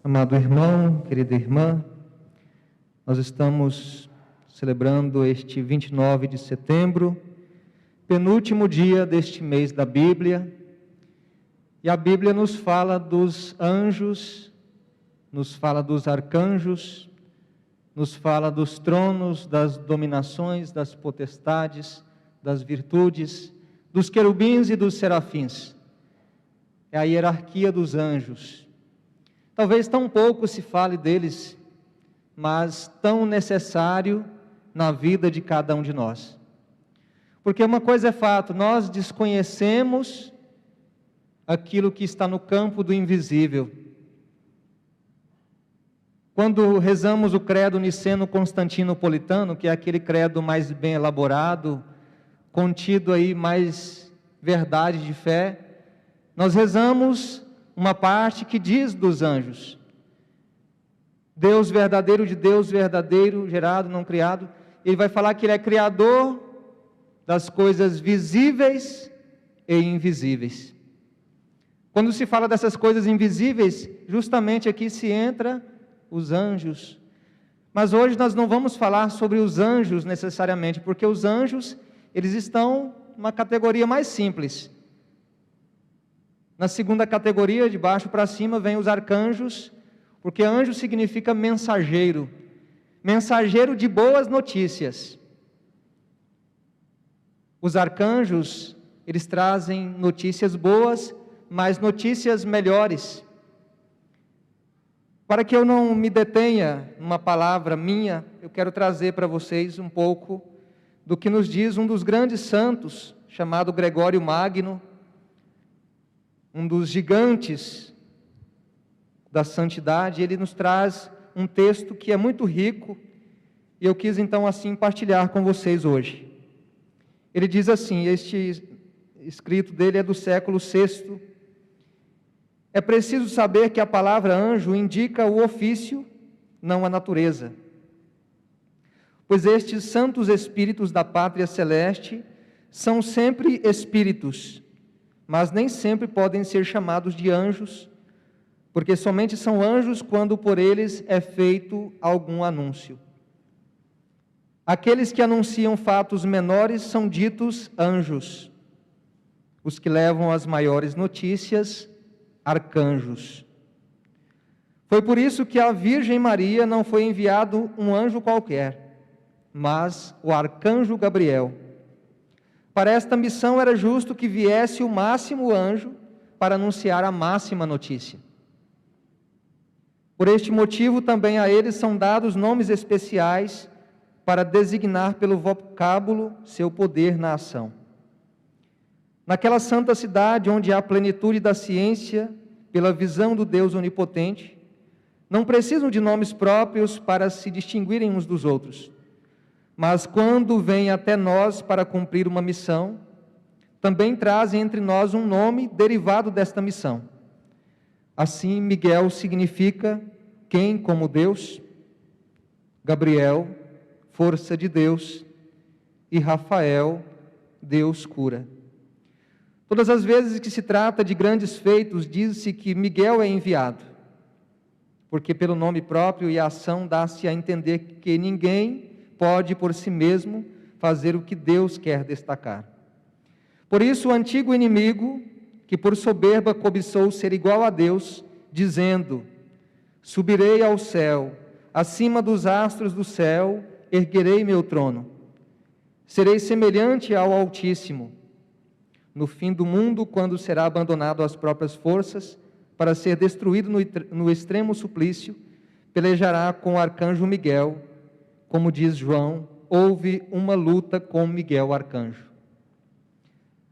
Amado irmão, querida irmã, nós estamos celebrando este 29 de setembro, penúltimo dia deste mês da Bíblia, e a Bíblia nos fala dos anjos, nos fala dos arcanjos, nos fala dos tronos, das dominações, das potestades, das virtudes, dos querubins e dos serafins. É a hierarquia dos anjos. Talvez tão pouco se fale deles, mas tão necessário na vida de cada um de nós. Porque uma coisa é fato, nós desconhecemos aquilo que está no campo do invisível. Quando rezamos o credo niceno-constantinopolitano, que é aquele credo mais bem elaborado, contido aí mais verdade de fé, nós rezamos uma parte que diz dos anjos: Deus verdadeiro de Deus verdadeiro, gerado, não criado. Ele vai falar que Ele é criador das coisas visíveis e invisíveis. Quando se fala dessas coisas invisíveis, justamente aqui se entra os anjos. Mas hoje nós não vamos falar sobre os anjos necessariamente, porque os anjos, eles estão numa categoria mais simples. Na segunda categoria, de baixo para cima, vem os arcanjos, porque anjo significa mensageiro, mensageiro de boas notícias. Os arcanjos, eles trazem notícias boas, mas notícias melhores. Para que eu não me detenha numa palavra minha, eu quero trazer para vocês um pouco do que nos diz um dos grandes santos, chamado Gregório Magno, um dos gigantes da santidade. Ele nos traz um texto que é muito rico, e eu quis então assim partilhar com vocês hoje. Ele diz assim, este escrito dele é do século VI, é preciso saber que a palavra anjo indica o ofício, não a natureza. Pois estes santos espíritos da pátria celeste são sempre espíritos, mas nem sempre podem ser chamados de anjos, porque somente são anjos quando por eles é feito algum anúncio. Aqueles que anunciam fatos menores são ditos anjos, os que levam as maiores notícias, arcanjos. Foi por isso que à Virgem Maria não foi enviado um anjo qualquer, mas o arcanjo Gabriel. Para esta missão era justo que viesse o máximo anjo para anunciar a máxima notícia. Por este motivo também a eles são dados nomes especiais para designar pelo vocábulo seu poder na ação. Naquela santa cidade onde há plenitude da ciência pela visão do Deus onipotente, não precisam de nomes próprios para se distinguirem uns dos outros. Mas quando vêm até nós para cumprir uma missão, também trazem entre nós um nome derivado desta missão. Assim, Miguel significa quem como Deus, Gabriel, força de Deus, e Rafael, Deus cura. Todas as vezes que se trata de grandes feitos, diz-se que Miguel é enviado, porque pelo nome próprio e a ação dá-se a entender que ninguém pode por si mesmo fazer o que Deus quer destacar. Por isso o antigo inimigo, que por soberba cobiçou ser igual a Deus, dizendo: subirei ao céu, acima dos astros do céu, erguerei meu trono. Serei semelhante ao Altíssimo. No fim do mundo, quando será abandonado às próprias forças, para ser destruído no extremo suplício, pelejará com o arcanjo Miguel. Como diz João, houve uma luta com Miguel arcanjo.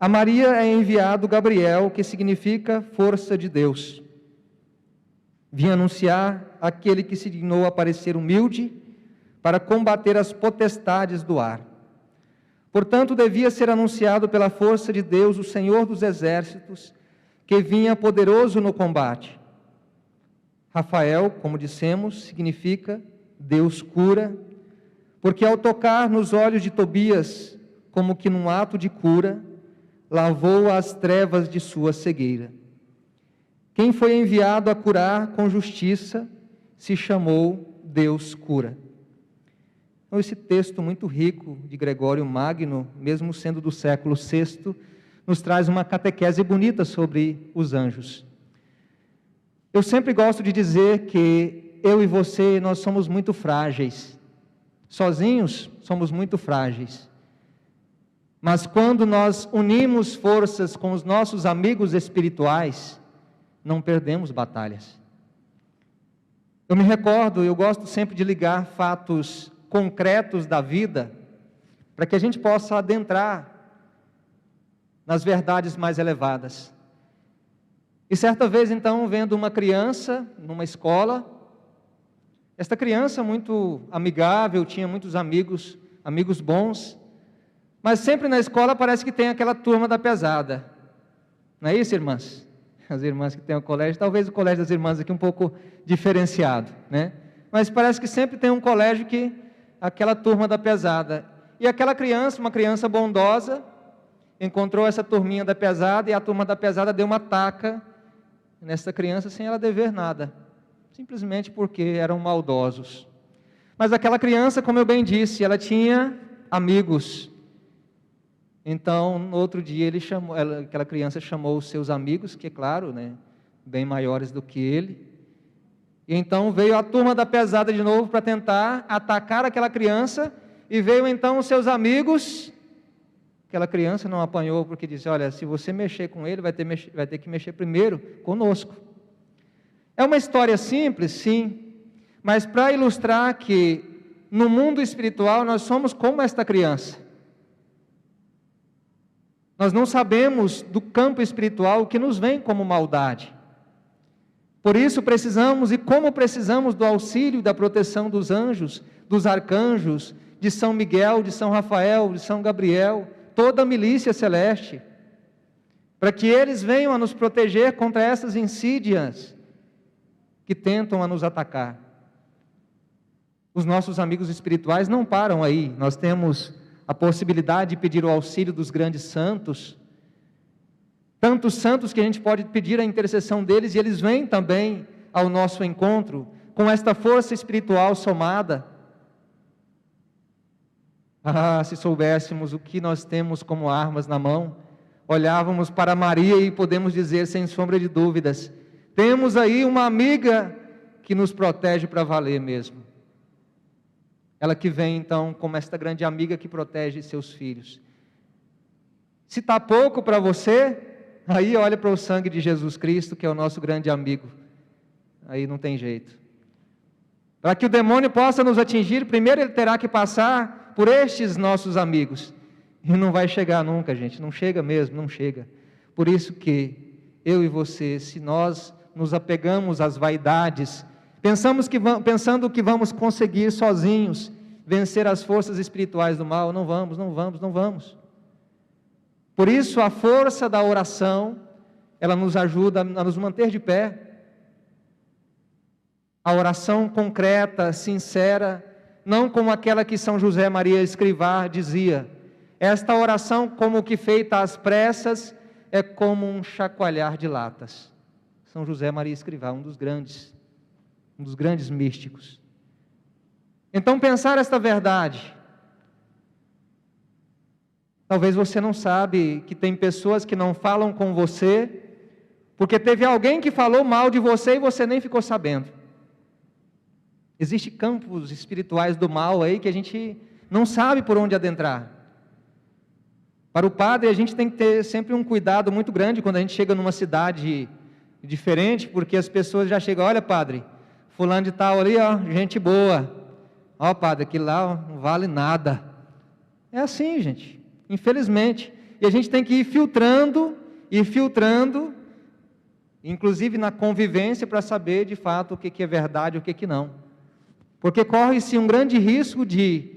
A Maria é enviado Gabriel, que significa força de Deus. Vinha anunciar aquele que se dignou aparecer humilde para combater as potestades do ar. Portanto, devia ser anunciado pela força de Deus, o Senhor dos exércitos, que vinha poderoso no combate. Rafael, como dissemos, significa Deus cura, porque ao tocar nos olhos de Tobias, como que num ato de cura, lavou as trevas de sua cegueira. Quem foi enviado a curar com justiça se chamou Deus cura. Então, esse texto muito rico de Gregório Magno, mesmo sendo do século VI, nos traz uma catequese bonita sobre os anjos. Eu sempre gosto de dizer que eu e você, nós somos muito frágeis. Sozinhos, somos muito frágeis. Mas quando nós unimos forças com os nossos amigos espirituais, não perdemos batalhas. Eu me recordo, eu gosto sempre de ligar fatos concretos da vida, para que a gente possa adentrar nas verdades mais elevadas. E certa vez, então, vendo uma criança numa escola, esta criança muito amigável, tinha muitos amigos bons, mas sempre na escola parece que tem aquela turma da pesada. Não é isso, irmãs? As irmãs que têm o colégio, talvez o colégio das irmãs aqui um pouco diferenciado, né? Mas parece que sempre tem um colégio que, aquela turma da pesada. E aquela criança, uma criança bondosa, encontrou essa turminha da pesada, e a turma da pesada deu uma taca nessa criança sem ela dever nada, simplesmente porque eram maldosos. Mas aquela criança, como eu bem disse, ela tinha amigos. Então, no outro dia, aquela criança chamou os seus amigos, que é claro, né, bem maiores do que ele. E então veio a turma da pesada de novo para tentar atacar aquela criança, e veio então os seus amigos. Aquela criança não apanhou porque disse: olha, se você mexer com ele, vai ter que mexer primeiro conosco. É uma história simples, sim, mas para ilustrar que no mundo espiritual nós somos como esta criança. Nós não sabemos do campo espiritual o que nos vem como maldade. Por isso precisamos, e como precisamos, do auxílio e da proteção dos anjos, dos arcanjos, de São Miguel, de São Rafael, de São Gabriel, toda a milícia celeste, para que eles venham a nos proteger contra essas insídias que tentam a nos atacar. Os nossos amigos espirituais não param aí. Nós temos a possibilidade de pedir o auxílio dos grandes santos, tantos santos que a gente pode pedir a intercessão deles, e eles vêm também ao nosso encontro, com esta força espiritual somada. Ah, se soubéssemos o que nós temos como armas na mão, olhávamos para Maria e podemos dizer sem sombra de dúvidas: temos aí uma amiga que nos protege para valer mesmo. Ela que vem então como esta grande amiga que protege seus filhos. Se está pouco para você, aí olha para o sangue de Jesus Cristo, que é o nosso grande amigo. Aí não tem jeito. Para que o demônio possa nos atingir, primeiro ele terá que passar por estes nossos amigos. E não vai chegar nunca, gente. Não chega mesmo, não chega. Por isso que eu e você, se nós nos apegamos às vaidades, pensando que vamos conseguir sozinhos vencer as forças espirituais do mal, não vamos. Por isso a força da oração, ela nos ajuda a nos manter de pé. A oração concreta, sincera, não como aquela que São José Maria Escrivá dizia: esta oração, como que feita às pressas, é como um chacoalhar de latas. São José Maria Escrivá, um dos grandes místicos. Então, pensar esta verdade. Talvez você não sabe que tem pessoas que não falam com você, porque teve alguém que falou mal de você e você nem ficou sabendo. Existem campos espirituais do mal aí que a gente não sabe por onde adentrar. Para o padre, a gente tem que ter sempre um cuidado muito grande quando a gente chega numa cidade diferente, porque as pessoas já chegam: olha, padre, fulano de tal ali, ó, gente boa. Ó, padre, aquilo lá ó, não vale nada. É assim, gente, infelizmente. E a gente tem que ir filtrando, inclusive na convivência, para saber de fato o que é verdade e o que não. Porque corre-se um grande risco de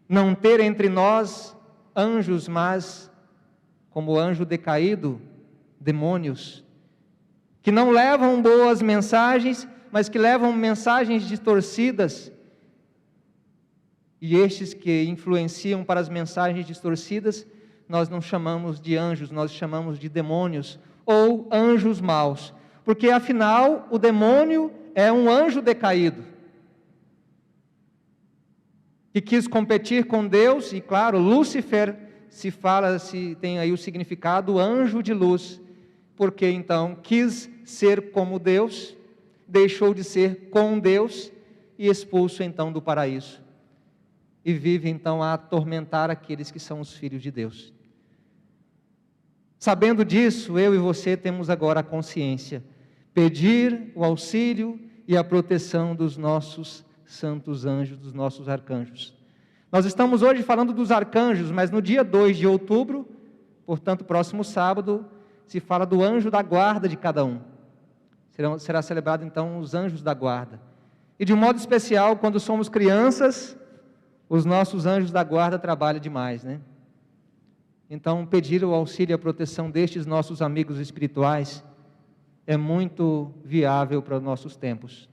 não ter entre nós anjos, mas, como anjo decaído, demônios, que não levam boas mensagens, mas que levam mensagens distorcidas. E estes que influenciam para as mensagens distorcidas, nós não chamamos de anjos, nós chamamos de demônios, ou anjos maus. porque afinal o demônio é um anjo decaído, que quis competir com Deus, e claro, Lúcifer se tem aí o significado anjo de luz, porque então quis ser como Deus, deixou de ser com Deus e expulso então do paraíso. E vive então a atormentar aqueles que são os filhos de Deus. Sabendo disso, eu e você temos agora a consciência, pedir o auxílio e a proteção dos nossos santos anjos, dos nossos arcanjos. Nós estamos hoje falando dos arcanjos, mas no dia 2 de outubro, portanto próximo sábado, se fala do anjo da guarda de cada um. Será celebrado então os anjos da guarda. E de um modo especial, quando somos crianças, os nossos anjos da guarda trabalham demais, né? Então, pedir o auxílio e a proteção destes nossos amigos espirituais é muito viável para os nossos tempos.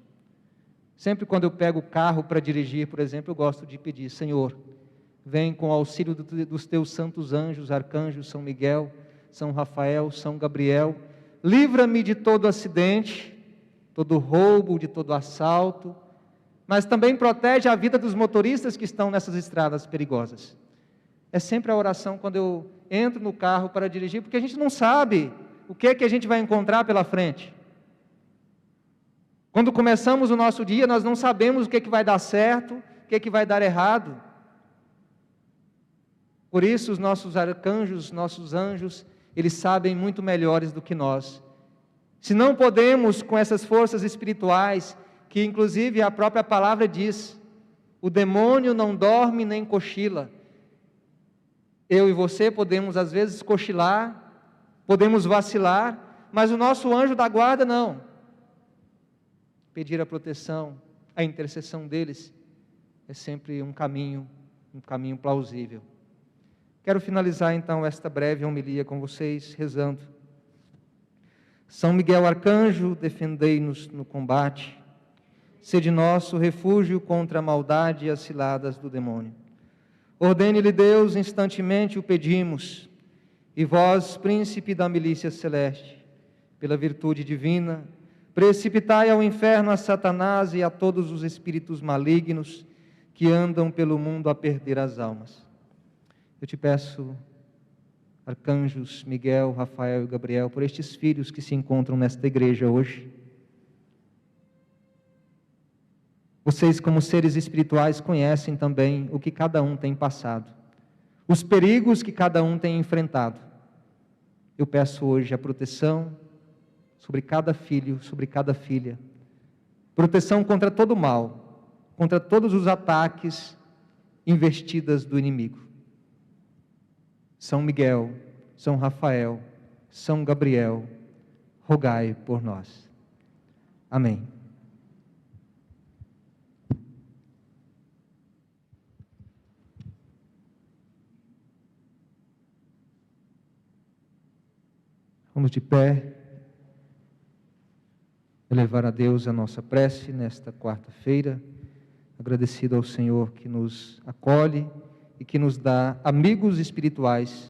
Sempre quando eu pego o carro para dirigir, por exemplo, eu gosto de pedir: Senhor, vem com o auxílio dos teus santos anjos, arcanjos, São Miguel, São Rafael, São Gabriel, livra-me de todo acidente, todo roubo, de todo assalto, mas também protege a vida dos motoristas que estão nessas estradas perigosas. É sempre a oração quando eu entro no carro para dirigir, porque a gente não sabe o que é que a gente vai encontrar pela frente. Quando começamos o nosso dia, nós não sabemos o que é que vai dar certo, o que é que vai dar errado. Por isso os nossos arcanjos, nossos anjos, eles sabem muito melhores do que nós. Se não podemos com essas forças espirituais, que inclusive a própria palavra diz, o demônio não dorme nem cochila. Eu e você podemos às vezes cochilar, podemos vacilar, mas o nosso anjo da guarda não. Pedir a proteção, a intercessão deles é sempre um caminho plausível. Quero finalizar então esta breve homilia com vocês rezando. São Miguel Arcanjo, defendei-nos no combate, sede nosso refúgio contra a maldade e as ciladas do demônio. Ordene-lhe Deus, instantemente o pedimos, e vós, príncipe da milícia celeste, pela virtude divina, precipitai ao inferno a Satanás e a todos os espíritos malignos que andam pelo mundo a perder as almas. Eu te peço, arcanjos Miguel, Rafael e Gabriel, por estes filhos que se encontram nesta igreja hoje. Vocês, como seres espirituais, conhecem também o que cada um tem passado, os perigos que cada um tem enfrentado. Eu peço hoje a proteção sobre cada filho, sobre cada filha, proteção contra todo o mal, contra todos os ataques, investidas do inimigo. São Miguel, São Rafael, São Gabriel, rogai por nós. Amém. Vamos de pé, elevar a Deus a nossa prece nesta quarta-feira, agradecido ao Senhor que nos acolhe e que nos dá amigos espirituais